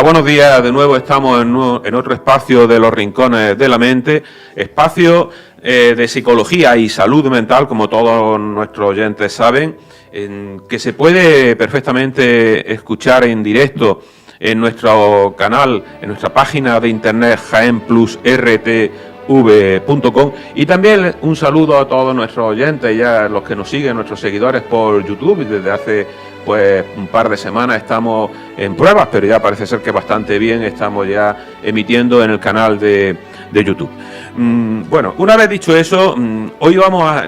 buenos días. De nuevo estamos en otro espacio de los rincones de la mente, espacio de psicología y salud mental, como todos nuestros oyentes saben, que se puede perfectamente escuchar en directo en nuestro canal, en nuestra página de internet jaenplusrtv.com, y también un saludo a todos nuestros oyentes, ya los que nos siguen, nuestros seguidores por YouTube. Desde hace pues un par de semanas estamos en pruebas, pero ya parece ser que bastante bien estamos ya emitiendo en el canal de YouTube. Bueno, una vez dicho eso, hoy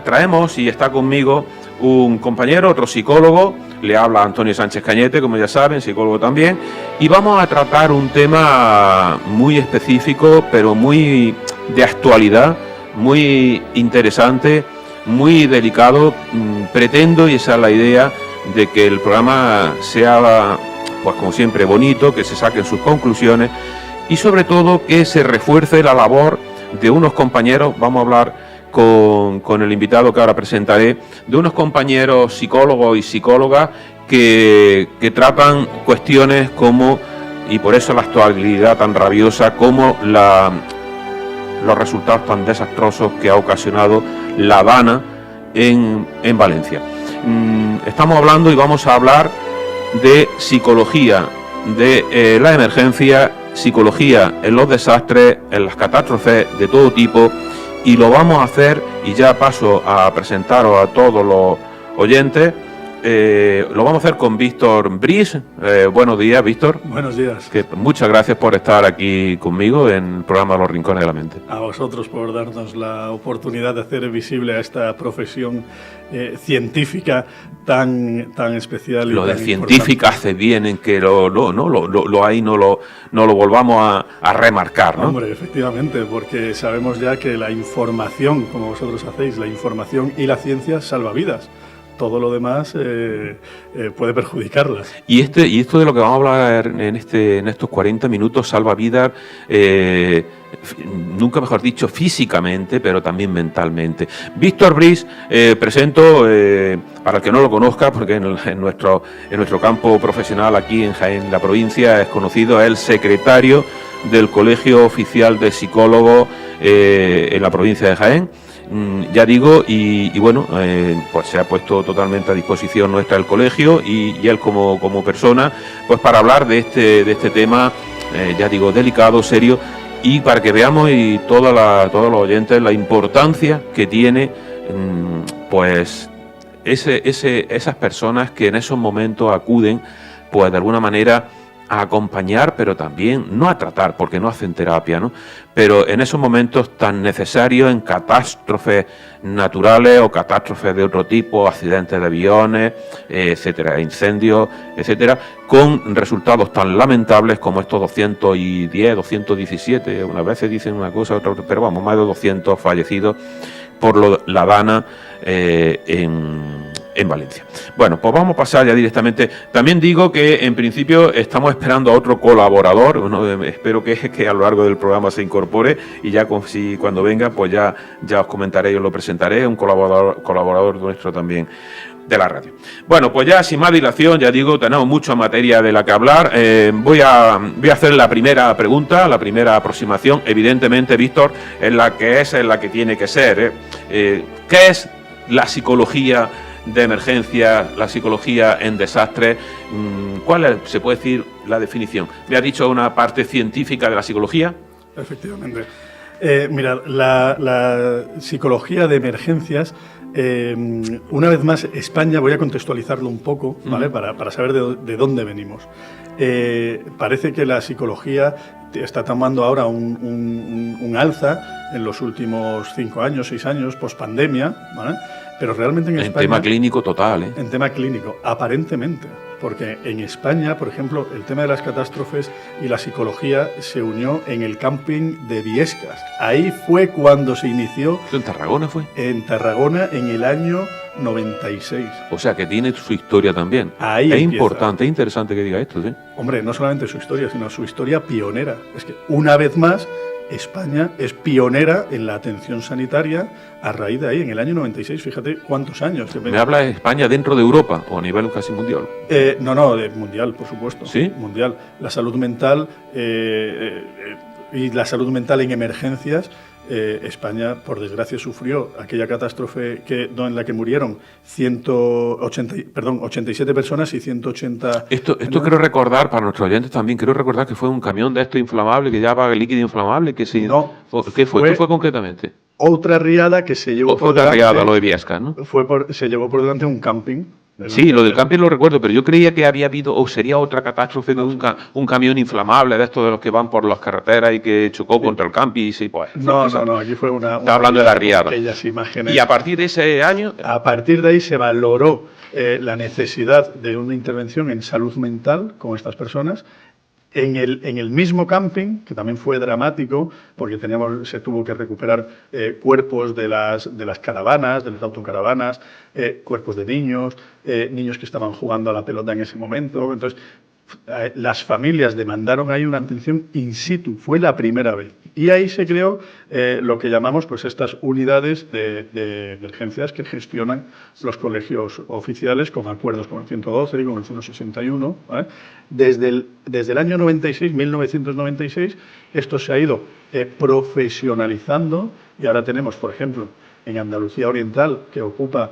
traemos, y está conmigo un compañero, otro psicólogo, le habla Antonio Sánchez Cañete, como ya saben, psicólogo también, y vamos a tratar un tema muy específico, pero muy de actualidad, muy interesante, muy delicado. Pretendo, y esa es la idea, de que el programa sea, pues como siempre, bonito, que se saquen sus conclusiones y sobre todo que se refuerce la labor de unos compañeros. Vamos a hablar con el invitado que ahora presentaré, de unos compañeros psicólogos y psicólogas que tratan cuestiones como, y por eso la actualidad tan rabiosa, como los resultados tan desastrosos que ha ocasionado la DANA en Valencia. Estamos hablando y vamos a hablar de psicología, de la emergencia, psicología en los desastres, en las catástrofes de todo tipo, y lo vamos a hacer, y ya paso a presentaros a todos los oyentes. Lo vamos a hacer con Víctor Bris. Buenos días, Víctor. Buenos días. Muchas gracias por estar aquí conmigo en el programa Los Rincones de la Mente. A vosotros por darnos la oportunidad de hacer visible a esta profesión científica tan especial. Lo y de tan científica hace bien en que lo volvamos a remarcar, ¿no? Hombre, efectivamente, porque sabemos ya que la información, como vosotros hacéis, la información y la ciencia salva vidas. Todo lo demás puede perjudicarlas. Y esto de lo que vamos a hablar en estos 40 minutos salva vidas, nunca mejor dicho, físicamente, pero también mentalmente. Víctor Bris, presento, para el que no lo conozca, porque en nuestro campo profesional aquí en Jaén, la provincia, es conocido, es el secretario del Colegio Oficial de Psicólogos en la provincia de Jaén. Ya digo, y bueno, pues se ha puesto totalmente a disposición nuestra el colegio y él como persona, pues para hablar de este tema, ya digo, delicado, serio, y para que veamos, y todos los oyentes, la importancia que tiene, pues esas personas que en esos momentos acuden, pues de alguna manera a acompañar, pero también no a tratar, porque no hacen terapia, ¿no? Pero en esos momentos tan necesarios, en catástrofes naturales o catástrofes de otro tipo, accidentes de aviones, etcétera, incendios, etcétera, con resultados tan lamentables como estos 210, 217, unas veces dicen una cosa, otra, pero vamos, más de 200 fallecidos por la DANA en Valencia. Bueno, pues vamos a pasar ya directamente. También digo que en principio estamos esperando a otro colaborador. Espero que a lo largo del programa se incorpore, y ya cuando venga, pues ya os comentaré y os lo presentaré, un colaborador nuestro también de la radio. Bueno, pues ya sin más dilación, ya digo, tenemos mucha materia de la que hablar. Voy a hacer la primera pregunta, la primera aproximación. Evidentemente, Víctor, es la que tiene que ser. ¿Qué es la psicología de emergencia, la psicología en desastres? ¿Cuál se puede decir la definición? ¿Me ha dicho una parte científica de la psicología? Efectivamente. Mira, la psicología de emergencias, una vez más, España, voy a contextualizarlo un poco, ¿vale? Para saber de dónde venimos. Parece que la psicología está tomando ahora un alza en los últimos 5 años, 6 años, pospandemia, ¿vale? Pero realmente en España... En tema clínico total, ¿eh? En tema clínico, aparentemente. Porque en España, por ejemplo, el tema de las catástrofes y la psicología se unió en el camping de Biescas. Ahí fue cuando se inició... ¿En Tarragona fue? En Tarragona, en el año 96. O sea, que tiene su historia también. Ahí es empieza. Importante, es interesante que diga esto, ¿sí? Hombre, no solamente su historia, sino su historia pionera. Es que, una vez más, España es pionera en la atención sanitaria a raíz de ahí, en el año 96. Fíjate cuántos años. ¿Me habla de España dentro de Europa o a nivel casi mundial? No, mundial, por supuesto. ¿Sí? Mundial. La salud mental y la salud mental en emergencias. España, por desgracia, sufrió aquella catástrofe en la que murieron 87 personas y 180... Esto quiero recordar, para nuestros oyentes también, quiero recordar que fue un camión de esto inflamable, que llevaba líquido inflamable, que sí... No. ¿Qué fue? ¿Qué fue concretamente? Otra riada que se llevó por delante... delante... riada, lo de Viesca, ¿no? Se llevó por delante un camping. Sí, lo del camping lo recuerdo, pero yo creía que había habido, o sería otra catástrofe de un camión inflamable de estos de los que van por las carreteras y que chocó contra el camping y sí, pues... No, aquí fue una... Estaba hablando de la riada. Aquellas imágenes. Y a partir de ese año... A partir de ahí se valoró la necesidad de una intervención en salud mental con estas personas. En el mismo camping, que también fue dramático, porque se tuvo que recuperar cuerpos de las caravanas, de las autocaravanas, cuerpos de niños que estaban jugando a la pelota en ese momento. Entonces, las familias demandaron ahí una atención in situ, fue la primera vez. Y ahí se creó lo que llamamos pues estas unidades de emergencias que gestionan los colegios oficiales con acuerdos con el 112 y con el 161. ¿Vale? Desde el año 1996, esto se ha ido profesionalizando y ahora tenemos, por ejemplo, en Andalucía Oriental, que ocupa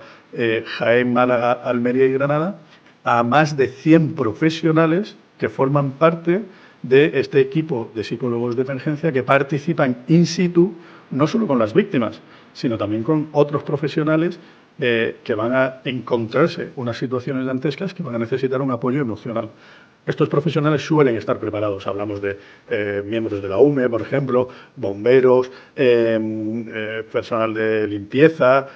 Jaén, Málaga, Almería y Granada, a más de 100 profesionales que forman parte de este equipo de psicólogos de emergencia que participan in situ, no solo con las víctimas, sino también con otros profesionales que van a encontrarse unas situaciones dantescas que van a necesitar un apoyo emocional. Estos profesionales suelen estar preparados. Hablamos de miembros de la UME, por ejemplo, bomberos, personal de limpieza,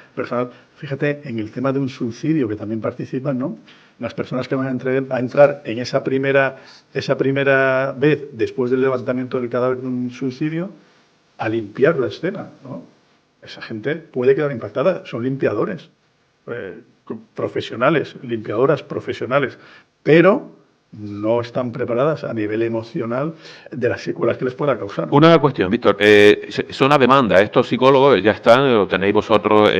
Fíjate, en el tema de un suicidio, que también participan, ¿no? Las personas que van a entrar en esa primera vez, después del levantamiento del cadáver de un suicidio, a limpiar la escena, ¿no? Esa gente puede quedar impactada. Son limpiadores profesionales, limpiadoras profesionales, pero no están preparadas a nivel emocional de las secuelas que les pueda causar. Una cuestión, Víctor, son a demanda, estos psicólogos ya están, lo tenéis vosotros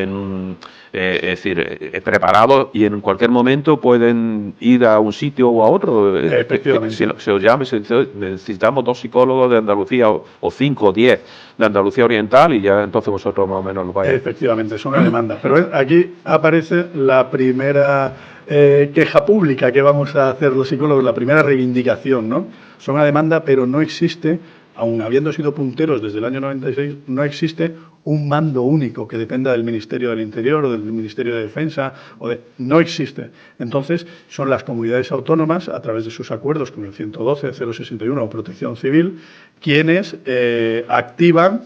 preparados y en cualquier momento pueden ir a un sitio o a otro. Efectivamente. Se os llama, necesitamos 2 psicólogos de Andalucía o 5 o 10 de Andalucía Oriental y ya entonces vosotros más o menos lo vais. Efectivamente, son a demanda. Pero aquí aparece la primera queja pública que vamos a hacer los psicólogos, la primera reivindicación, ¿no? Son a demanda, pero no existe, aun habiendo sido punteros desde el año 96, no existe un mando único que dependa del Ministerio del Interior o del Ministerio de Defensa. No existe. Entonces, son las comunidades autónomas, a través de sus acuerdos con el 112, 061 o Protección Civil, quienes activan,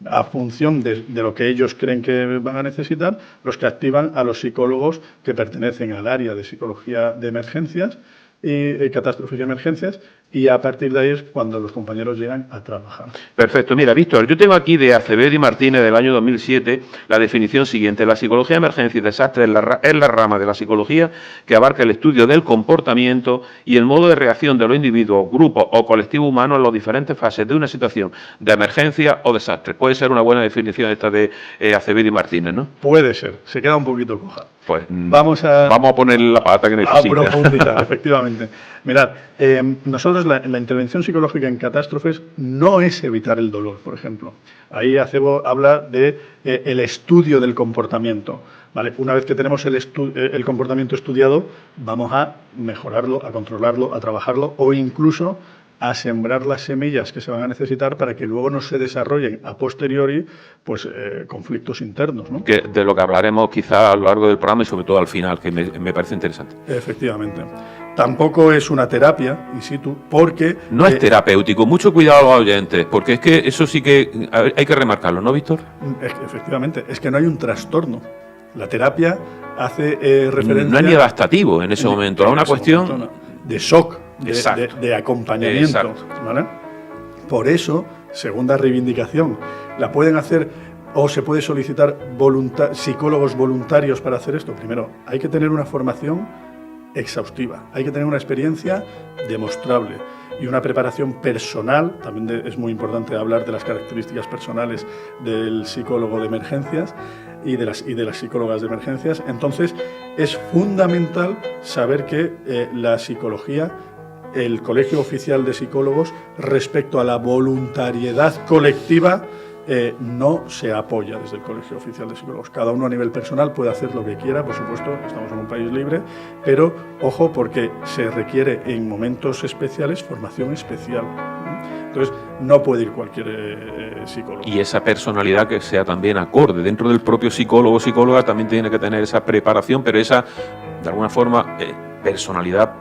a función de lo que ellos creen que van a necesitar, los que activan a los psicólogos que pertenecen al área de psicología de emergencias y catástrofes y emergencias, y a partir de ahí es cuando los compañeros llegan a trabajar. Perfecto. Mira, Víctor, yo tengo aquí de Acevedo y Martínez del año 2007 la definición siguiente. La psicología de emergencia y desastre es la rama de la psicología que abarca el estudio del comportamiento y el modo de reacción de los individuos, grupos o colectivos humanos en las diferentes fases de una situación de emergencia o desastre. Puede ser una buena definición esta de Acevedo y Martínez, ¿no? Puede ser. Se queda un poquito coja. Pues vamos a poner la pata que necesita. A profundizar, efectivamente. Mirad, nosotros la intervención psicológica en catástrofes no es evitar el dolor, por ejemplo. Ahí Acebo habla de el estudio del comportamiento. ¿Vale? Una vez que tenemos el comportamiento estudiado, vamos a mejorarlo, a controlarlo, a trabajarlo o incluso a sembrar las semillas que se van a necesitar para que luego no se desarrollen a posteriori pues, conflictos internos, ¿no? Que de lo que hablaremos quizá a lo largo del programa y sobre todo al final, que me parece interesante. Efectivamente. Tampoco es una terapia in situ, porque... No es terapéutico. Mucho cuidado a los oyentes, porque es que eso sí que hay que remarcarlo, ¿no, Víctor? Efectivamente, es que no hay un trastorno. La terapia hace referencia... No es ni adaptativo en ese momento, a una cuestión... de shock, de acompañamiento. ¿Vale? Por eso, segunda reivindicación, la pueden hacer o se puede solicitar psicólogos voluntarios para hacer esto. Primero, hay que tener una formación exhaustiva, hay que tener una experiencia demostrable. y una preparación personal. También es muy importante hablar de las características personales del psicólogo de emergencias y de las psicólogas de emergencias. Entonces, es fundamental saber que la psicología, el Colegio Oficial de Psicólogos, respecto a la voluntariedad colectiva, no se apoya desde el Colegio Oficial de Psicólogos. Cada uno a nivel personal puede hacer lo que quiera, por supuesto, estamos en un país libre, pero ojo, porque se requiere en momentos especiales formación especial. Entonces, no puede ir cualquier psicólogo. Y esa personalidad que sea también acorde. Dentro del propio psicólogo o psicóloga también tiene que tener esa preparación, pero esa, de alguna forma, personalidad,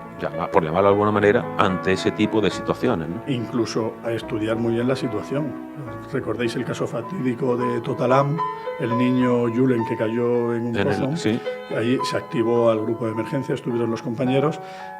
por llamarlo de alguna manera, ante ese tipo de situaciones, ¿no? Incluso a estudiar muy bien la situación. ¿Recordéis el caso fatídico de Totalam, el niño Julen que cayó en un pozo? Sí. Ahí se activó al grupo de emergencia, estuvieron los compañeros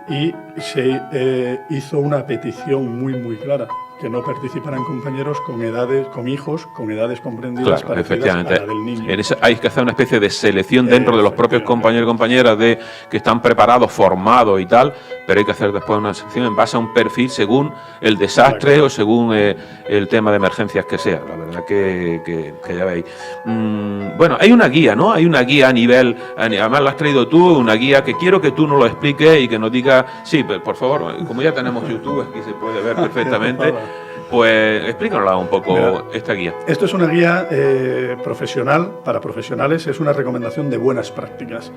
y se hizo una petición muy clara, que no participaran compañeros con hijos con edades comprendidas, claro, parecidas a la del niño. Hay que hacer una especie de selección dentro de los propios compañeros y compañeras que están preparados, formados y tal, pero hay que hacer después una selección en base a un perfil según el desastre o según el tema de emergencias que sea. La verdad que ya veis. Bueno, hay una guía, ¿no? Hay una guía además la has traído tú, una guía que quiero que tú nos lo expliques y que nos digas, sí, por favor, como ya tenemos YouTube, aquí se puede ver perfectamente. Pues explícanosla un poco. Mira, esta guía. Esto es una guía profesional, para profesionales, es una recomendación de buenas prácticas.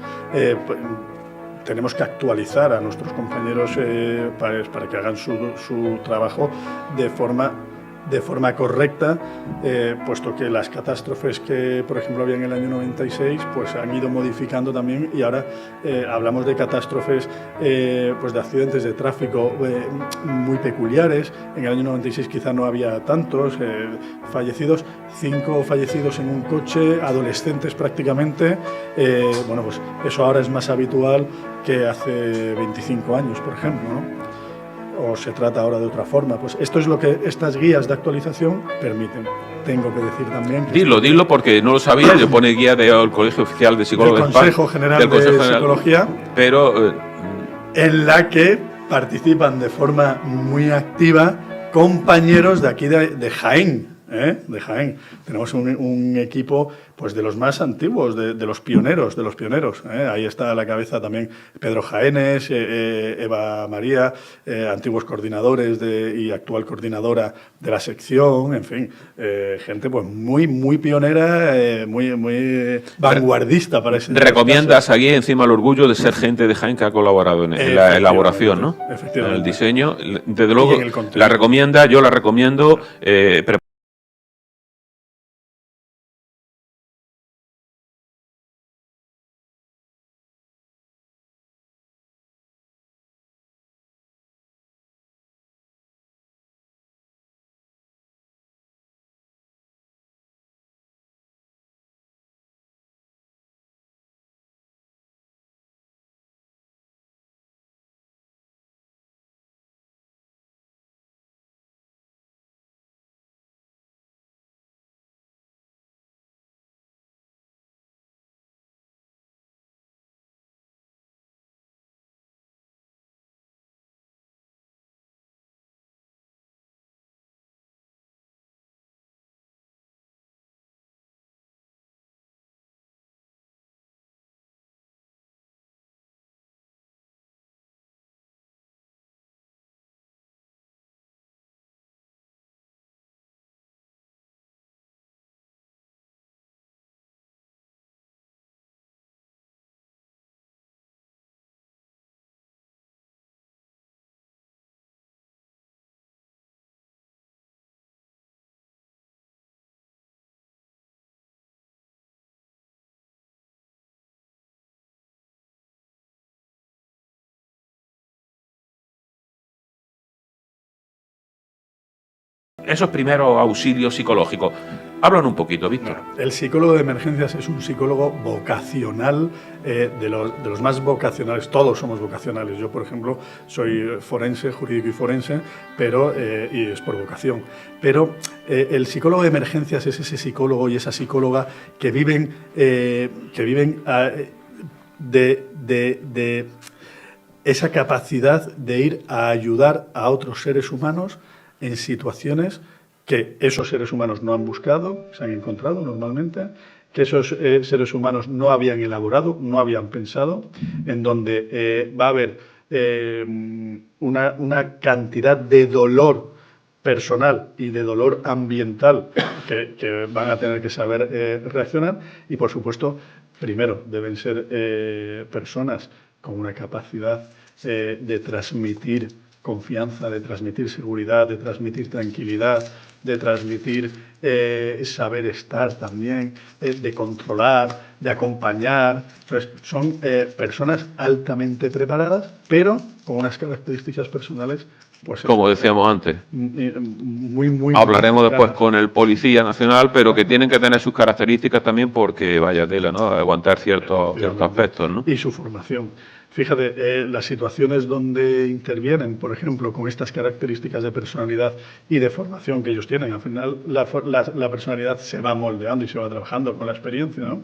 Tenemos que actualizar a nuestros compañeros para que hagan su trabajo de forma correcta, puesto que las catástrofes que, por ejemplo, había en el año 96, pues han ido modificando también y ahora hablamos de catástrofes, pues de accidentes de tráfico muy peculiares. En el año 96 quizá no había tantos fallecidos, 5 fallecidos en un coche, adolescentes prácticamente. Bueno, pues eso ahora es más habitual que hace 25 años, por ejemplo, ¿no? O se trata ahora de otra forma. Pues esto es lo que estas guías de actualización permiten. Tengo que decir también... Que dilo porque no lo sabía, yo pone guía del Colegio Oficial de Psicólogos del Consejo General de Psicología, pero en la que participan de forma muy activa compañeros de aquí de Jaén. De Jaén. Tenemos un equipo pues de los más antiguos, de los pioneros, Ahí está a la cabeza también Pedro Jaénes, Eva María, antiguos coordinadores y actual coordinadora de la sección, en fin, gente pues muy pionera, muy vanguardista para ese. Recomiendas aquí encima el orgullo de ser gente de Jaén que ha colaborado en la elaboración, ¿no? Efectivamente. En el diseño, desde luego yo la recomiendo. Esos primeros auxilios psicológicos. Háblanos un poquito, Víctor. El psicólogo de emergencias es un psicólogo vocacional, de los más vocacionales. Todos somos vocacionales. Yo, por ejemplo, soy forense, jurídico y forense, y es por vocación. Pero el psicólogo de emergencias es ese psicólogo y esa psicóloga que viven esa capacidad de ir a ayudar a otros seres humanos en situaciones que esos seres humanos no han buscado, se han encontrado normalmente, que esos seres humanos no habían elaborado, no habían pensado, en donde va a haber una cantidad de dolor personal y de dolor ambiental que van a tener que saber reaccionar y, por supuesto, primero deben ser personas con una capacidad de transmitir confianza, de transmitir seguridad, de transmitir tranquilidad, de transmitir saber estar también, de controlar, de acompañar. Entonces, son personas altamente preparadas, pero con unas características personales, pues como decíamos antes. Muy hablaremos después con el Policía Nacional, pero que tienen que tener sus características también porque vaya tela, ¿no? Aguantar ciertos aspectos, ¿no? Y su formación. Fíjate, las situaciones donde intervienen, por ejemplo, con estas características de personalidad y de formación que ellos tienen, al final la personalidad se va moldeando y se va trabajando con la experiencia, ¿no?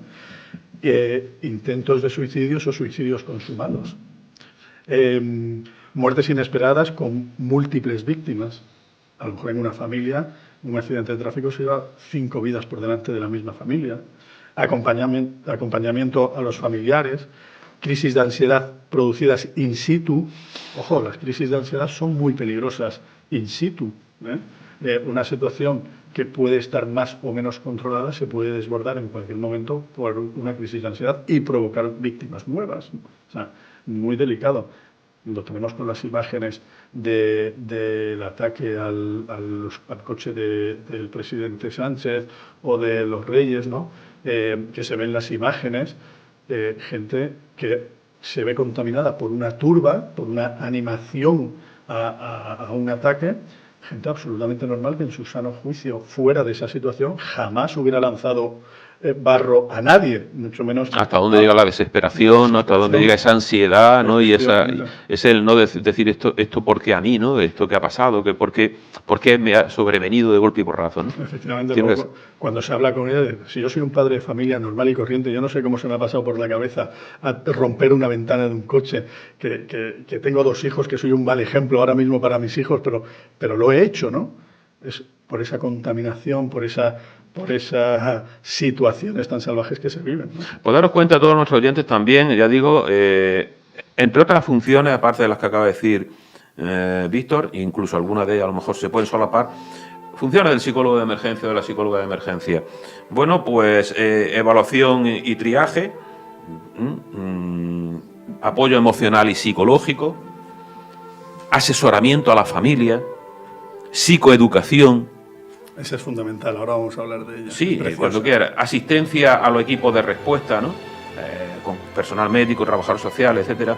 Intentos de suicidios o suicidios consumados. Muertes inesperadas con múltiples víctimas. A lo mejor en una familia, un accidente de tráfico se lleva 5 vidas por delante de la misma familia. Acompañamiento a los familiares. Crisis de ansiedad producidas in situ. Ojo, las crisis de ansiedad son muy peligrosas in situ. Una situación que puede estar más o menos controlada se puede desbordar en cualquier momento por una crisis de ansiedad y provocar víctimas nuevas. O sea, muy delicado. Lo tenemos con las imágenes del ataque al coche del presidente Sánchez o de los Reyes, ¿no? Que se ven las imágenes. Gente que se ve contaminada por una turba, por una animación a un ataque, gente absolutamente normal que en su sano juicio, fuera de esa situación, jamás hubiera lanzado barro a nadie, mucho menos... Hasta dónde llega la desesperación, hasta dónde llega esa ansiedad, ¿no? Y es el no decir esto porque a mí, ¿no? Esto que ha pasado, que por qué me ha sobrevenido de golpe y porrazo, ¿no? Efectivamente, luego, cuando se habla con ella, si yo soy un padre de familia normal y corriente, yo no sé cómo se me ha pasado por la cabeza a romper una ventana de un coche, que tengo 2 hijos, que soy un mal ejemplo ahora mismo para mis hijos, pero lo he hecho, ¿no? Es por esa contaminación, por esas situaciones tan salvajes que se viven, ¿no? Pues daros cuenta a todos nuestros oyentes también, ya digo, entre otras funciones, aparte de las que acaba de decir Víctor, incluso algunas de ellas a lo mejor se pueden solapar, funciones del psicólogo de emergencia o de la psicóloga de emergencia. Bueno, pues evaluación y triaje, apoyo emocional y psicológico, asesoramiento a la familia, psicoeducación. Esa es fundamental, ahora vamos a hablar de ella. Sí, cuando quiera. Asistencia a los equipos de respuesta, ¿no? Con personal médico, trabajador social, etcétera.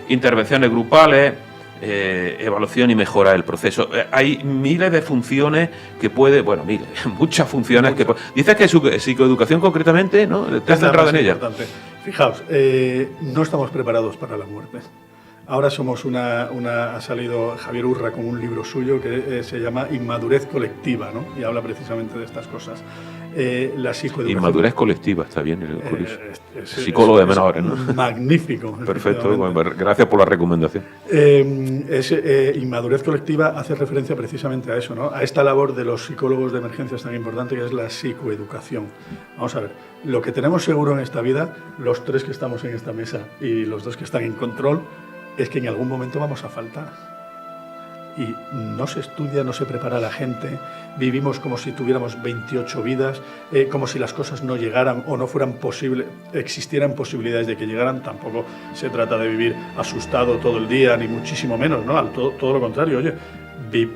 Intervenciones grupales, evaluación y mejora del proceso. Hay miles de funciones que puede, bueno, miles, muchas funciones que... Dices que psicoeducación concretamente, ¿no? ¿Te has centrado en ella? Fijaos, no estamos preparados para la muerte. Ahora somos ha salido Javier Urra con un libro suyo que se llama Inmadurez colectiva, ¿no? Y habla precisamente de estas cosas. La psicoeducación. Inmadurez colectiva, está bien el curioso. Psicólogo de menores, ¿no? Magnífico. Perfecto, bueno, gracias por la recomendación. Inmadurez colectiva hace referencia precisamente a eso, ¿no? A esta labor de los psicólogos de emergencias tan importante que es la psicoeducación. Vamos a ver, lo que tenemos seguro en esta vida, los 3 que estamos en esta mesa y los 2 que están en control, es que en algún momento vamos a faltar. Y no se estudia, no se prepara la gente, vivimos como si tuviéramos 28 vidas, como si las cosas no llegaran o no fueran posibles, existieran posibilidades de que llegaran. Tampoco se trata de vivir asustado todo el día, ni muchísimo menos, ¿no? Todo lo contrario, oye,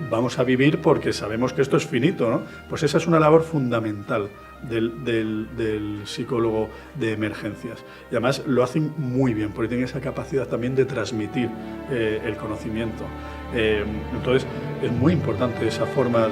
vamos a vivir porque sabemos que esto es finito, ¿no? Pues esa es una labor fundamental del psicólogo de emergencias. Y además lo hacen muy bien, porque tienen esa capacidad también de transmitir el conocimiento. Entonces, es muy importante esa forma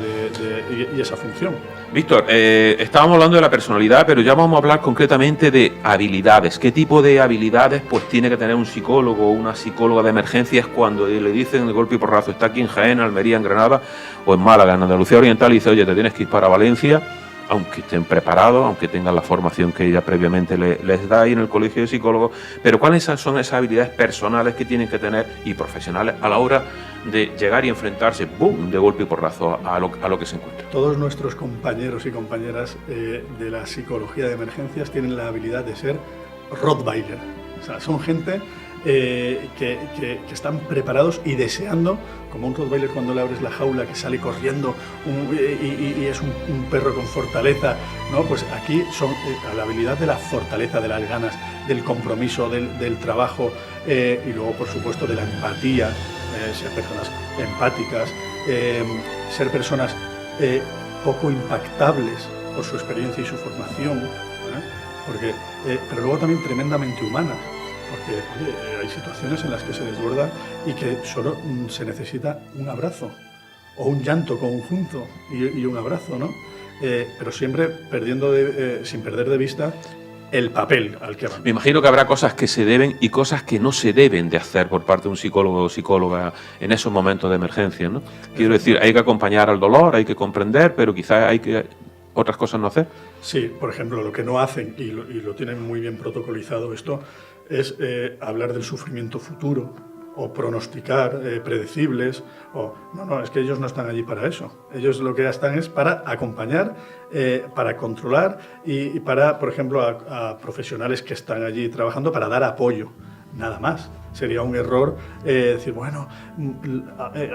y esa función. Víctor, estábamos hablando de la personalidad, pero ya vamos a hablar concretamente de habilidades. ¿Qué tipo de habilidades pues tiene que tener un psicólogo o una psicóloga de emergencias cuando le dicen de golpe y porrazo, está aquí en Jaén, Almería, en Granada o en Málaga, en Andalucía Oriental, y dice, oye, te tienes que ir para Valencia aunque estén preparados, aunque tengan la formación que ella previamente les da ahí en el colegio de psicólogos, pero cuáles son esas habilidades personales que tienen que tener y profesionales a la hora de llegar y enfrentarse, ¡boom!, de golpe y porrazo a lo que se encuentra. Todos nuestros compañeros y compañeras de la psicología de emergencias tienen la habilidad de ser Rottweiler. O sea, son gente que están preparados y deseando, como un Rottweiler cuando le abres la jaula, que sale corriendo y es un perro con fortaleza, ¿no? Pues aquí son la habilidad de la fortaleza, de las ganas, del compromiso, del trabajo y luego, por supuesto, de la empatía, ser personas empáticas, ser personas poco impactables por su experiencia y su formación, pero luego también tremendamente humanas. Porque hay situaciones en las que se desborda y que solo se necesita un abrazo o un llanto conjunto y un abrazo, ¿no? Pero siempre sin perder de vista el papel al que van. Me imagino que habrá cosas que se deben y cosas que no se deben de hacer por parte de un psicólogo o psicóloga en esos momentos de emergencia, ¿no? Quiero decir, hay que acompañar al dolor, hay que comprender, pero quizás hay que otras cosas no hacer. Sí, por ejemplo, lo que no hacen, y lo tienen muy bien protocolizado esto, es hablar del sufrimiento futuro o pronosticar predecibles. No, es que ellos no están allí para eso. Ellos lo que están es para acompañar, para controlar y para, por ejemplo, a profesionales que están allí trabajando para dar apoyo. Nada más. Sería un error decir, bueno,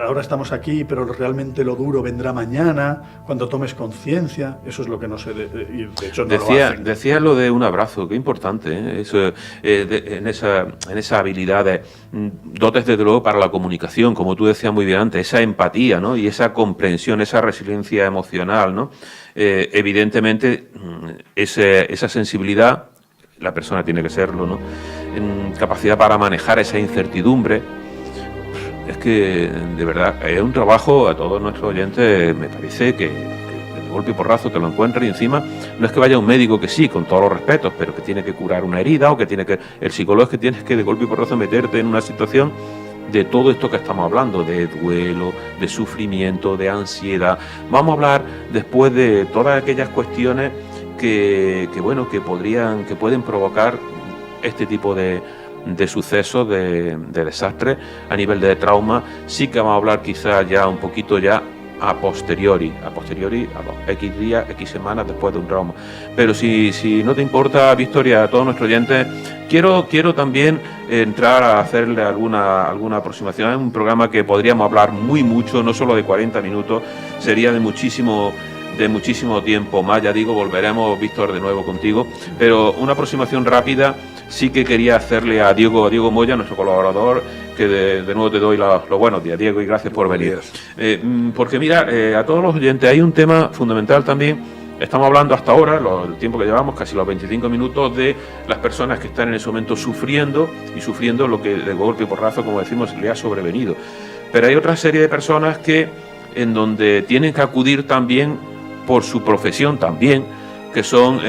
ahora estamos aquí, pero realmente lo duro vendrá mañana, cuando tomes conciencia. Eso es lo que no se debe, y de hecho no lo hacen. Decía lo de un abrazo, qué importante, ¿eh? Eso, en esa habilidad de dotes, desde luego, para la comunicación, como tú decías muy bien antes, esa empatía, ¿no? Y esa comprensión, esa resiliencia emocional, ¿no? Evidentemente, esa sensibilidad, la persona tiene que serlo, ¿no? En capacidad para manejar esa incertidumbre. Es que, de verdad, es un trabajo, a todos nuestros oyentes, me parece que de golpe y porrazo te lo encuentran, y encima no es que vaya un médico que sí, con todos los respetos, pero que tiene que curar una herida, o que tiene que... El psicólogo es que tienes que de golpe y porrazo meterte en una situación de todo esto que estamos hablando, de duelo, de sufrimiento, de ansiedad. Vamos a hablar después de todas aquellas cuestiones que pueden provocar este tipo de sucesos, de desastres a nivel de trauma. Sí que vamos a hablar quizás ya un poquito ya a posteriori, a los X días, X semanas después de un trauma. Pero si no te importa, Victoria, a todos nuestros oyentes, quiero también entrar a hacerle alguna aproximación. Es un programa que podríamos hablar mucho, no solo de 40 minutos, sería de muchísimo tiempo más. Ya digo, volveremos, Víctor, de nuevo contigo, pero una aproximación rápida sí que quería hacerle a Diego Moya, nuestro colaborador, que de nuevo te doy los buenos días, Diego, y gracias por venir. Porque mira, a todos los oyentes hay un tema fundamental también. Estamos hablando hasta ahora, el tiempo que llevamos, casi los 25 minutos, de las personas que están en ese momento sufriendo lo que de golpe y porrazo, como decimos, le ha sobrevenido. Pero hay otra serie de personas en donde tienen que acudir también por su profesión también, que son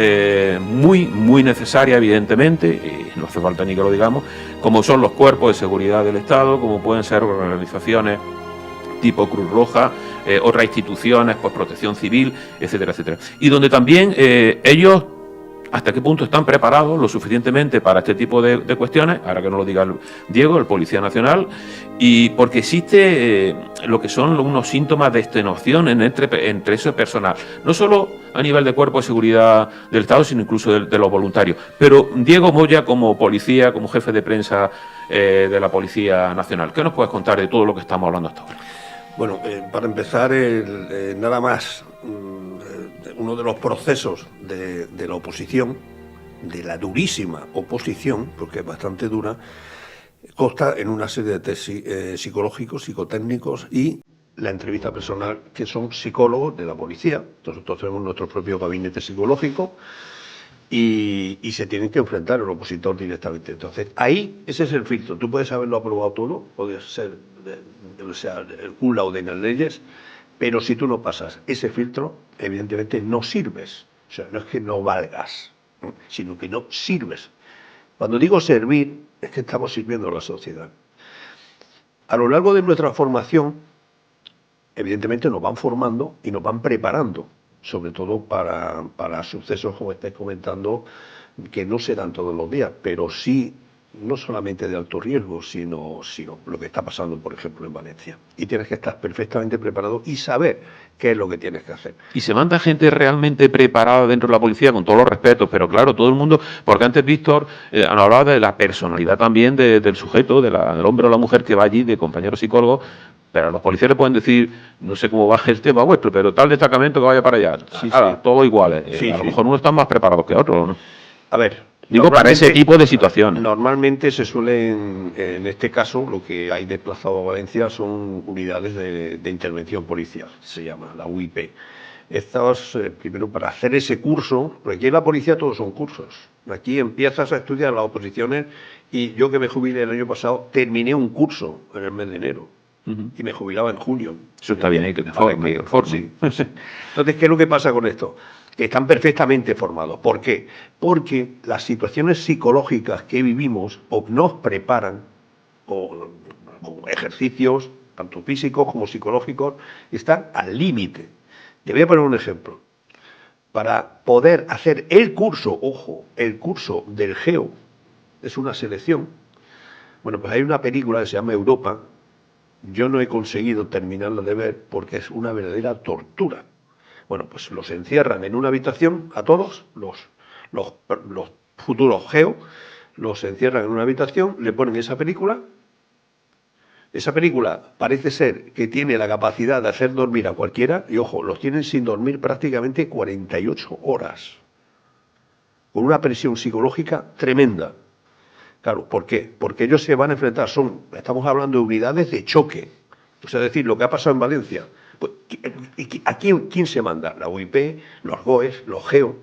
muy necesarias, evidentemente, no hace falta ni que lo digamos, como son los cuerpos de seguridad del Estado, como pueden ser organizaciones tipo Cruz Roja, otras instituciones, pues Protección Civil, etcétera. Y donde también ellos, hasta qué punto están preparados lo suficientemente para este tipo de cuestiones, ahora que no lo diga Diego, el Policía Nacional, y porque existe lo que son unos síntomas de extenuación entre ese personal, no solo a nivel de cuerpo de seguridad del Estado, sino incluso de los voluntarios. Pero Diego Moya, como policía, como jefe de prensa de la Policía Nacional, ¿qué nos puedes contar de todo lo que estamos hablando hasta ahora? Bueno, para empezar, nada más, uno de los procesos de la oposición, de la durísima oposición, porque es bastante dura, consta en una serie de test psicológicos, psicotécnicos y la entrevista personal, que son psicólogos de la policía. Nosotros tenemos nuestro propio gabinete psicológico y se tienen que enfrentar al opositor directamente. Entonces, ahí ese es el filtro. Tú puedes haberlo aprobado todo, puedes ser el cum laude en las leyes, pero si tú no pasas ese filtro, evidentemente no sirves. O sea, no es que no valgas, sino que no sirves. Cuando digo servir, es que estamos sirviendo a la sociedad. A lo largo de nuestra formación, evidentemente nos van formando y nos van preparando sobre todo para sucesos como estáis comentando, que no se dan todos los días, pero sí, no solamente de alto riesgo, sino lo que está pasando, por ejemplo, en Valencia. Y tienes que estar perfectamente preparado y saber qué es lo que tienes que hacer. Y se manda gente realmente preparada dentro de la policía, con todos los respetos, pero claro, todo el mundo, porque antes Víctor nos hablaba de la personalidad también del sujeto, del hombre o la mujer que va allí, de compañero psicólogo, pero los policías le pueden decir, no sé cómo va el tema vuestro, pero tal destacamento que vaya para allá, todos iguales. A lo mejor unos están más preparados que otros, ¿no? A ver, digo, para ese tipo de situaciones. Normalmente se suelen, en este caso, lo que hay desplazado a Valencia son unidades de intervención policial, se llama, la UIP. Estas, primero, para hacer ese curso, porque aquí en la policía todos son cursos. Aquí empiezas a estudiar las oposiciones y yo que me jubilé el año pasado, terminé un curso en el mes de enero. Y me jubilaba en junio. Eso está bien, que te formen. Sí. Entonces, ¿qué es lo que pasa con esto? Que están perfectamente formados. ¿Por qué? Porque las situaciones psicológicas que vivimos o nos preparan con ejercicios, tanto físicos como psicológicos, están al límite. Te voy a poner un ejemplo. Para poder hacer el curso, ojo, el curso del GEO, es una selección. Bueno, pues hay una película que se llama Europa. Yo no he conseguido terminarla de ver porque es una verdadera tortura. Bueno, pues los encierran en una habitación a todos, los futuros GEO, los encierran en una habitación, le ponen esa película. Esa película parece ser que tiene la capacidad de hacer dormir a cualquiera, y ojo, los tienen sin dormir prácticamente 48 horas, con una presión psicológica tremenda. Claro, ¿por qué? Porque ellos se van a enfrentar, estamos hablando de unidades de choque. O sea, es decir, lo que ha pasado en Valencia. Pues, ¿a quién se manda? La UIP, los GOES, los GEO.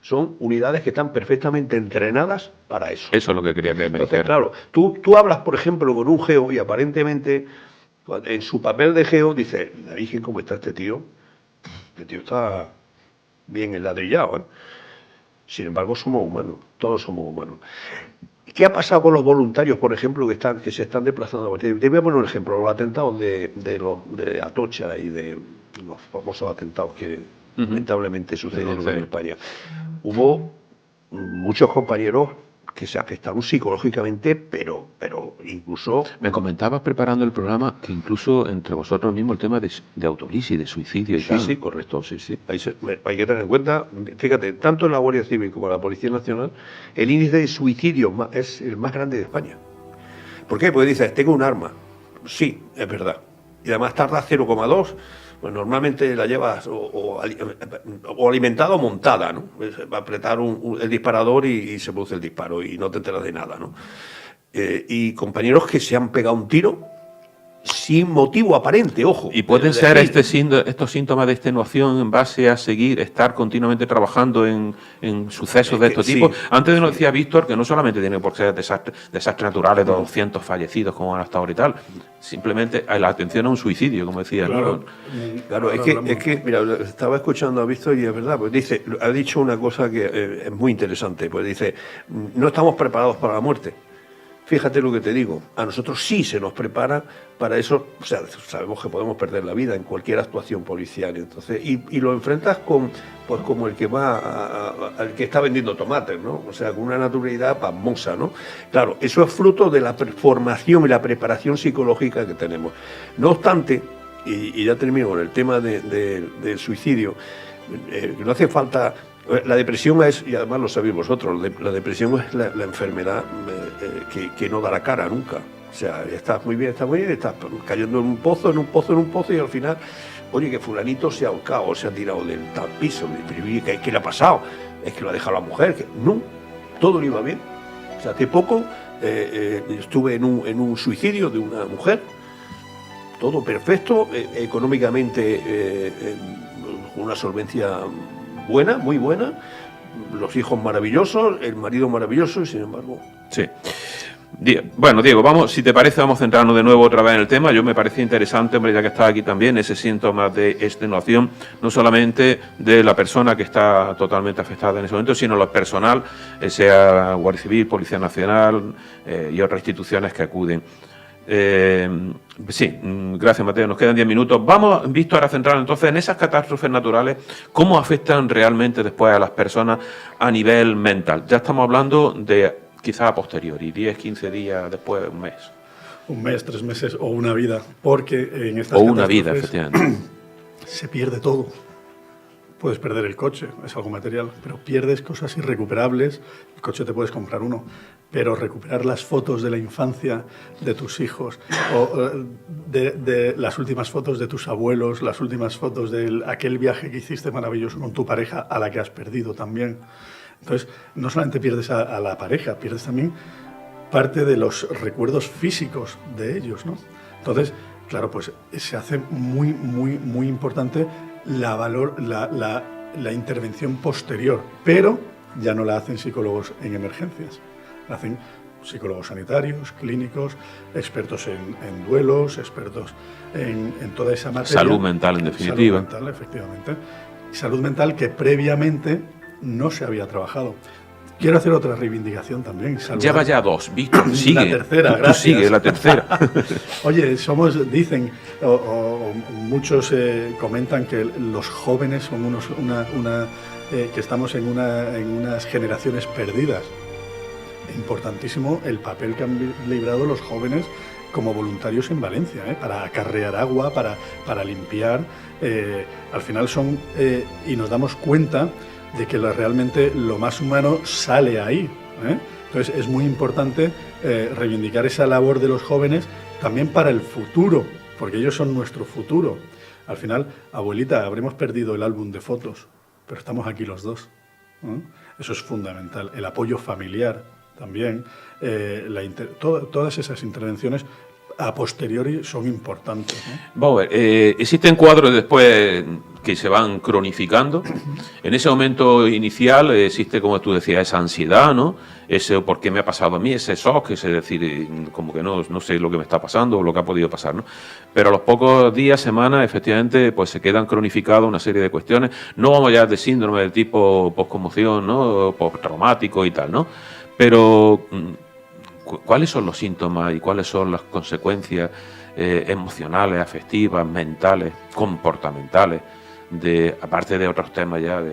Son unidades que están perfectamente entrenadas para eso. Eso es lo que quería que me dijera. Claro, tú hablas, por ejemplo, con un GEO y aparentemente en su papel de GEO dice, la Virgen, ¿cómo está este tío? Este tío está bien enladrillado, ¿eh? Sin embargo, somos humanos, todos somos humanos. ¿Qué ha pasado con los voluntarios, por ejemplo, que se están desplazando? Te voy a poner un ejemplo, los atentados de Atocha y de los famosos atentados que lamentablemente sucedieron en España. Hubo muchos compañeros que se afectaron psicológicamente, pero incluso... Me comentabas preparando el programa que incluso entre vosotros mismos el tema de autolipsis, de suicidio y tal. Sí, correcto, sí. Hay que tener en cuenta, fíjate, tanto en la Guardia Civil como en la Policía Nacional, el índice de suicidio es el más grande de España. ¿Por qué? Porque dices, tengo un arma. Sí, es verdad. Y además tarda 0,2. Pues normalmente la llevas o alimentada o montada, ¿no? Va a apretar el disparador y se produce el disparo y no te enteras de nada, ¿no? Y compañeros que se han pegado un tiro sin motivo aparente, ojo. Y pueden ser estos síntomas de extenuación en base a estar continuamente trabajando en sucesos de estos tipos. Antes nos decía Víctor que no solamente tiene por ser desastres naturales de 200 fallecidos como han hasta ahora y tal, simplemente la atención a un suicidio, como decía. Claro, es que, mira, estaba escuchando a Víctor y es verdad, pues dice, ha dicho una cosa que es muy interesante, pues dice, no estamos preparados para la muerte. Fíjate lo que te digo, a nosotros sí se nos prepara para eso, o sea, sabemos que podemos perder la vida en cualquier actuación policial, entonces, y lo enfrentas pues como el que al que está vendiendo tomates, ¿no? O sea, con una naturalidad pasmosa, ¿no? Claro, eso es fruto de la formación y la preparación psicológica que tenemos. No obstante, y ya termino con el tema del suicidio, no hace falta... La depresión es, y además lo sabéis vosotros, la depresión es la enfermedad que no da la cara nunca. O sea, estás muy bien, estás cayendo en un pozo, y al final, oye, que fulanito se ha ahorcado, se ha tirado del tal piso, ¿qué le ha pasado? Es que lo ha dejado la mujer, que no, todo le iba bien. O sea, hace poco estuve en un suicidio de una mujer, todo perfecto, económicamente una solvencia buena, muy buena, los hijos maravillosos, el marido maravilloso y sin embargo... Sí. Bueno, Diego, vamos, si te parece, vamos a centrarnos de nuevo otra vez en el tema. Yo me parecía interesante, hombre, ya que estás aquí también, ese síntoma de extenuación, no solamente de la persona que está totalmente afectada en ese momento, sino lo personal, sea Guardia Civil, Policía Nacional y otras instituciones que acuden. Sí, gracias Mateo, nos quedan 10 minutos. Vamos, visto ahora central entonces en esas catástrofes naturales, ¿cómo afectan realmente después a las personas a nivel mental? Ya estamos hablando de quizá a posteriori, 10, 15 días después, un mes. Un mes, 3 meses o una vida, porque en estas O una vida, catástrofes efectivamente. se pierde todo. Puedes perder el coche, es algo material, pero pierdes cosas irrecuperables. El coche te puedes comprar uno, pero recuperar las fotos de la infancia de tus hijos, o de las últimas fotos de tus abuelos, las últimas fotos de aquel viaje que hiciste maravilloso con tu pareja, a la que has perdido también. Entonces, no solamente pierdes a la pareja, pierdes también parte de los recuerdos físicos de ellos, ¿no? Entonces, claro, pues se hace muy, muy, muy importante la intervención posterior, pero ya no la hacen psicólogos en emergencias, la hacen psicólogos sanitarios, clínicos, expertos en duelos, expertos en toda esa materia. Salud mental, en definitiva. Salud mental, efectivamente. Salud mental que previamente no se había trabajado. Quiero hacer otra reivindicación también. Lleva ya 2, Víctor, sigue. La tercera, tú gracias. sigue, la tercera. Oye, dicen, o muchos comentan que los jóvenes son que estamos en unas generaciones perdidas. Importantísimo el papel que han librado los jóvenes como voluntarios en Valencia, para acarrear agua, para limpiar. Al final y nos damos cuenta de que realmente lo más humano sale ahí. Entonces es muy importante reivindicar esa labor de los jóvenes también para el futuro, porque ellos son nuestro futuro. Al final, abuelita, habremos perdido el álbum de fotos, pero estamos aquí los dos. Eso es fundamental. El apoyo familiar también. Todas esas intervenciones a posteriori son importantes, ¿no? Vamos a ver, existen cuadros después que se van cronificando. En ese momento inicial existe, como tú decías, esa ansiedad, ¿no? Ese ¿por qué me ha pasado a mí? Ese shock, es decir, como que no sé lo que me está pasando o lo que ha podido pasar, ¿no? Pero a los pocos días, semanas, efectivamente, pues se quedan cronificadas una serie de cuestiones. No vamos ya de síndrome de tipo postconmoción, ¿no? Postraumático y tal, ¿no? Pero ¿cuáles son los síntomas y cuáles son las consecuencias emocionales, afectivas, mentales, comportamentales, aparte de otros temas ya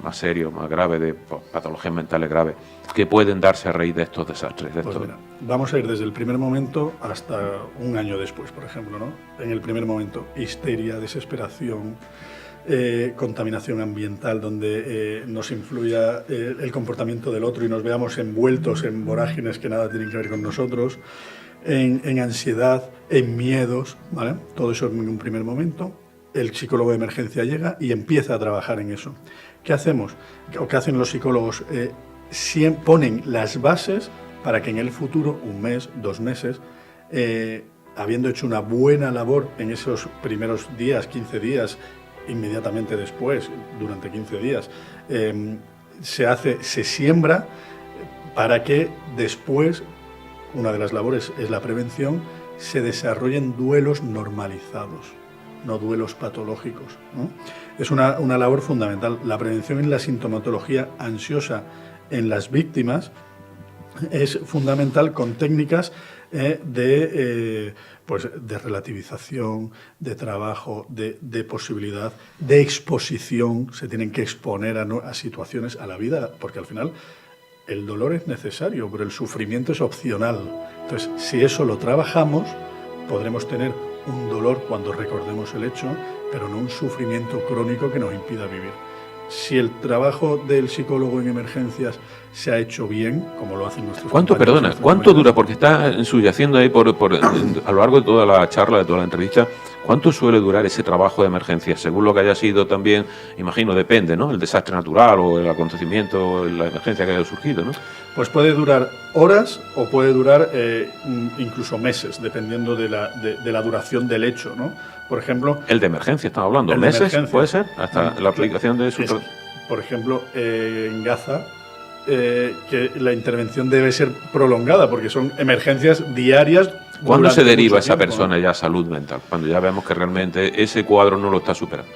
más serios, más graves, de patologías mentales graves, que pueden darse a raíz de estos desastres? Pues mira, vamos a ir desde el primer momento hasta un año después, por ejemplo, ¿no? En el primer momento, histeria, desesperación, contaminación ambiental, donde nos influya el comportamiento del otro y nos veamos envueltos en vorágines que nada tienen que ver con nosotros, en ansiedad, en miedos, ¿vale? Todo eso en un primer momento. El psicólogo de emergencia llega y empieza a trabajar en eso. ¿Qué hacemos? ¿O qué hacen los psicólogos? Ponen las bases para que en el futuro, un mes, 2 meses, habiendo hecho una buena labor en esos primeros días, 15 días, inmediatamente después, durante 15 días, se siembra para que después, una de las labores es la prevención, se desarrollen duelos normalizados, no duelos patológicos, ¿no? Es una labor fundamental. La prevención en la sintomatología ansiosa en las víctimas es fundamental con técnicas de relativización, de trabajo, de posibilidad, de exposición. Se tienen que exponer a situaciones, a la vida, porque al final el dolor es necesario, pero el sufrimiento es opcional. Entonces, si eso lo trabajamos, podremos tener un dolor cuando recordemos el hecho, pero no un sufrimiento crónico que nos impida vivir. Si el trabajo del psicólogo en emergencias se ha hecho bien, como lo hacen nuestros compañeros, ¿Cuánto dura? Porque está subyaciendo ahí a lo largo de toda la charla, de toda la entrevista, ¿cuánto suele durar ese trabajo de emergencia? Según lo que haya sido también, imagino, depende, ¿no? El desastre natural o el acontecimiento, la emergencia que haya surgido, ¿no? Pues puede durar horas o puede durar incluso meses, dependiendo de la duración del hecho, ¿no? Por ejemplo... El de emergencia, estamos hablando. ¿Meses puede ser? Hasta la aplicación de su... Por ejemplo, en Gaza, que la intervención debe ser prolongada, porque son emergencias diarias. ¿Cuándo se deriva esa persona ya a salud mental? Cuando ya vemos que realmente ese cuadro no lo está superando.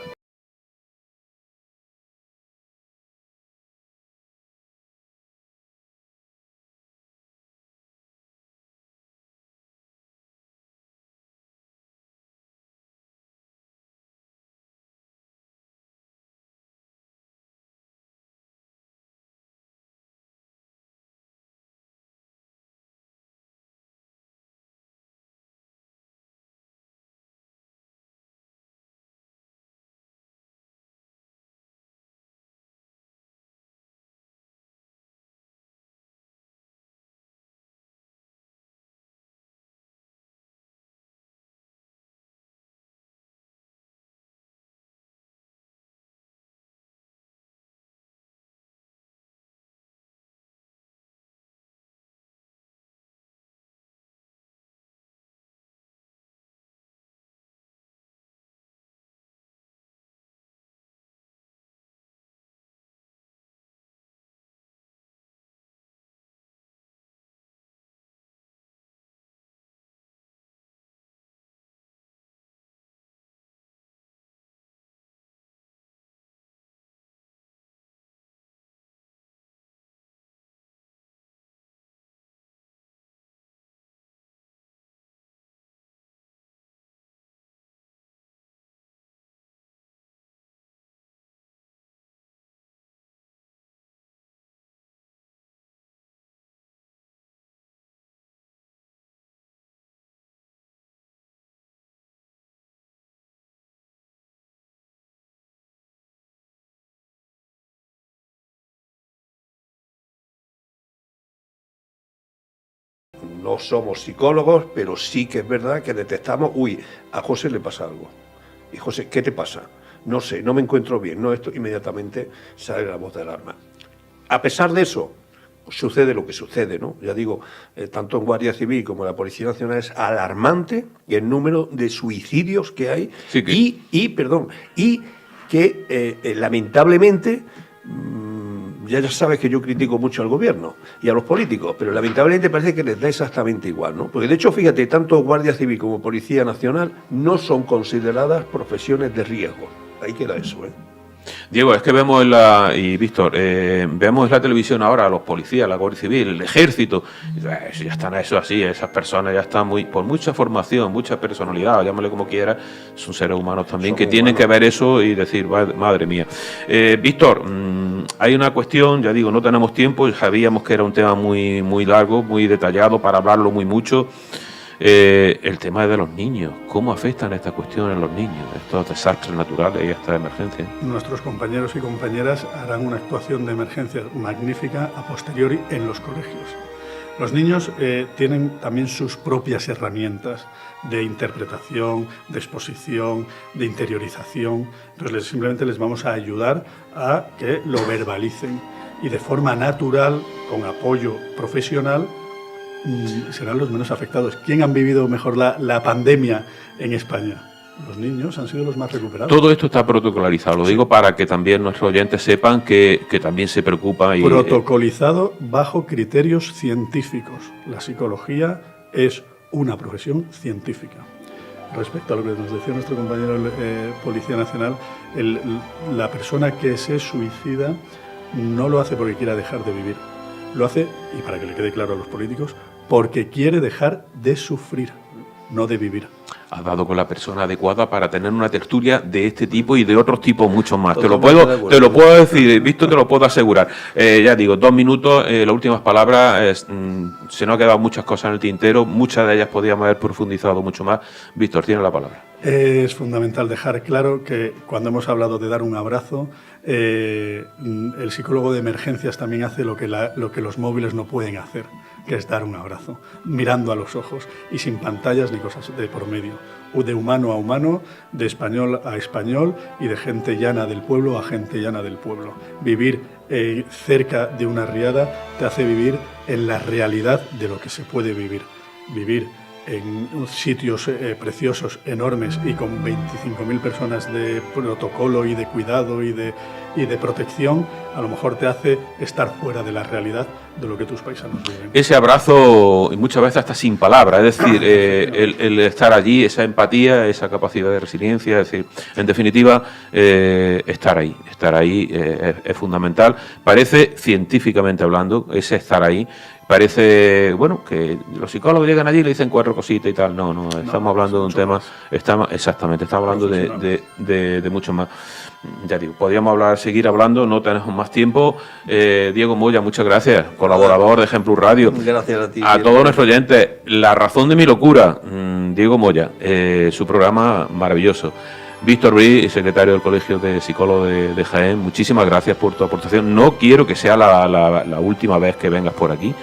no somos psicólogos, pero sí que es verdad que detectamos, a José le pasa algo. Y José, ¿qué te pasa? No sé, no me encuentro bien, no esto, inmediatamente sale la voz de alarma. A pesar de eso, sucede lo que sucede, ¿no? Ya digo, tanto en Guardia Civil como en la Policía Nacional es alarmante el número de suicidios que hay Sí, que... y que lamentablemente, ya sabes que yo critico mucho al gobierno y a los políticos, pero lamentablemente parece que les da exactamente igual, ¿no? Porque de hecho, fíjate, tanto Guardia Civil como Policía Nacional no son consideradas profesiones de riesgo. Ahí queda eso, ¿eh? Diego, es que vemos y Víctor, vemos en la televisión ahora a los policías, la Guardia Civil, el ejército, ya están eso así, esas personas ya están por mucha formación, mucha personalidad, llámale como quiera, son seres humanos también, que tienen que ver eso y decir, madre mía. Víctor, hay una cuestión, ya digo, no tenemos tiempo, sabíamos que era un tema muy, muy largo, muy detallado, para hablarlo muy mucho. El tema de los niños, ¿cómo afectan estas cuestiones los niños, estos desastres naturales y estas emergencias? Nuestros compañeros y compañeras harán una actuación de emergencia magnífica a posteriori en los colegios. Los niños tienen también sus propias herramientas de interpretación, de exposición, de interiorización. Entonces simplemente les vamos a ayudar a que lo verbalicen y de forma natural, con apoyo profesional, serán los menos afectados. ¿Quién han vivido mejor la pandemia en España? Los niños han sido los más recuperados. Todo esto está protocolarizado, lo digo para que también nuestros oyentes sepan que también se preocupa. Protocolizado bajo criterios científicos. La psicología es una profesión científica. Respecto a lo que nos decía nuestro compañero Policía Nacional, la persona que se suicida no lo hace porque quiera dejar de vivir. Lo hace, y para que le quede claro a los políticos, porque quiere dejar de sufrir, no de vivir. Has dado con la persona adecuada para tener una tertulia de este tipo y de otros tipos muchos más. Te lo puedo decir, Víctor, te lo puedo asegurar. Ya digo, 2 minutos, las últimas palabras. Se nos han quedado muchas cosas en el tintero, muchas de ellas podríamos haber profundizado mucho más. Víctor, tiene la palabra. Es fundamental dejar claro que cuando hemos hablado de dar un abrazo, el psicólogo de emergencias también hace lo que los móviles no pueden hacer, que es dar un abrazo, mirando a los ojos y sin pantallas ni cosas de por medio, de humano a humano, de español a español y de gente llana del pueblo a gente llana del pueblo. Vivir cerca de una riada te hace vivir en la realidad de lo que se puede vivir. Vivir en sitios preciosos, enormes y con 25.000 personas de protocolo y de cuidado y de protección, a lo mejor te hace estar fuera de la realidad de lo que tus paisanos viven. Ese abrazo, y muchas veces hasta sin palabras, es decir, el estar allí, esa empatía, esa capacidad de resiliencia, es decir, en definitiva, estar ahí es fundamental. Parece, científicamente hablando, ese estar ahí, parece, bueno, que los psicólogos llegan allí y le dicen 4 cositas y tal. No, estamos hablando de un tema, estamos hablando de mucho más. Ya digo, podríamos seguir hablando, no tenemos más tiempo. Diego Moya, muchas gracias, colaborador de Ejemplo Radio. Gracias a ti. A todos nuestros oyentes, La razón de mi locura, Diego Moya, su programa maravilloso. Víctor Bri, secretario del Colegio de Psicólogos de Jaén, muchísimas gracias por tu aportación. No quiero que sea la última vez que vengas por aquí.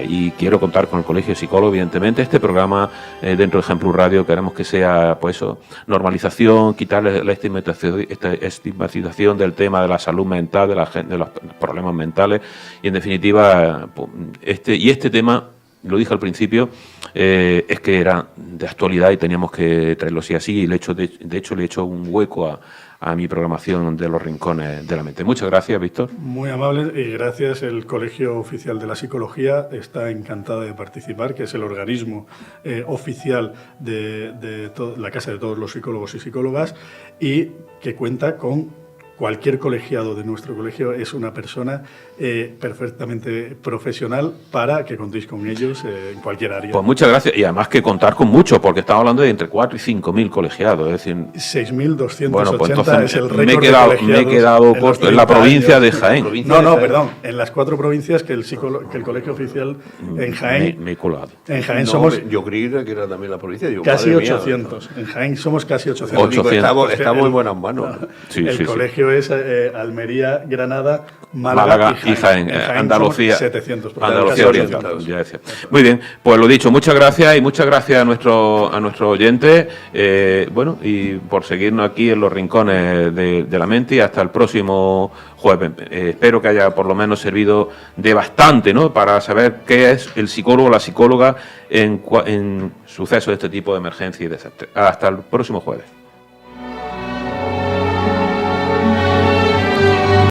Y quiero contar con el Colegio de Psicólogos, evidentemente. Este programa dentro de Ejemplo Radio queremos que sea, pues eso, normalización, quitarle la estigmatización del tema de la salud mental, de los problemas mentales, y en definitiva, este tema, lo dije al principio, es que era de actualidad y teníamos que traerlo así, y de hecho le he hecho un hueco a mi programación de los rincones de la mente. Muchas gracias, Víctor. Muy amable y gracias. El Colegio Oficial de la Psicología está encantada de participar, que es el organismo oficial de la Casa de todos los psicólogos y psicólogas, y que cuenta con cualquier colegiado de nuestro colegio. Es una persona perfectamente profesional para que contéis con ellos en cualquier área. Pues muchas gracias, y además que contar con muchos, porque estamos hablando de entre 4 y 5.000 colegiados, es decir... 6.280 bueno, pues es el récord me he quedado corto en la provincia de Jaén. Perdón, en las 4 provincias que el Colegio Oficial en Jaén... Me he colado. En Jaén somos... Yo creí que era también la provincia. Casi 800. En Jaén somos casi 800. Estamos en buenas manos. El colegio es Almería, Granada, Málaga y Jaén. Andalucía. 700. Andalucía Oriental. Ya decía. Muy bien, pues lo dicho, muchas gracias y muchas gracias a nuestros oyentes, bueno, y por seguirnos aquí en los rincones de la mente, y hasta el próximo jueves. Espero que haya por lo menos servido de bastante, ¿no?, para saber qué es el psicólogo o la psicóloga en sucesos de este tipo de emergencia y desastre. Hasta el próximo jueves.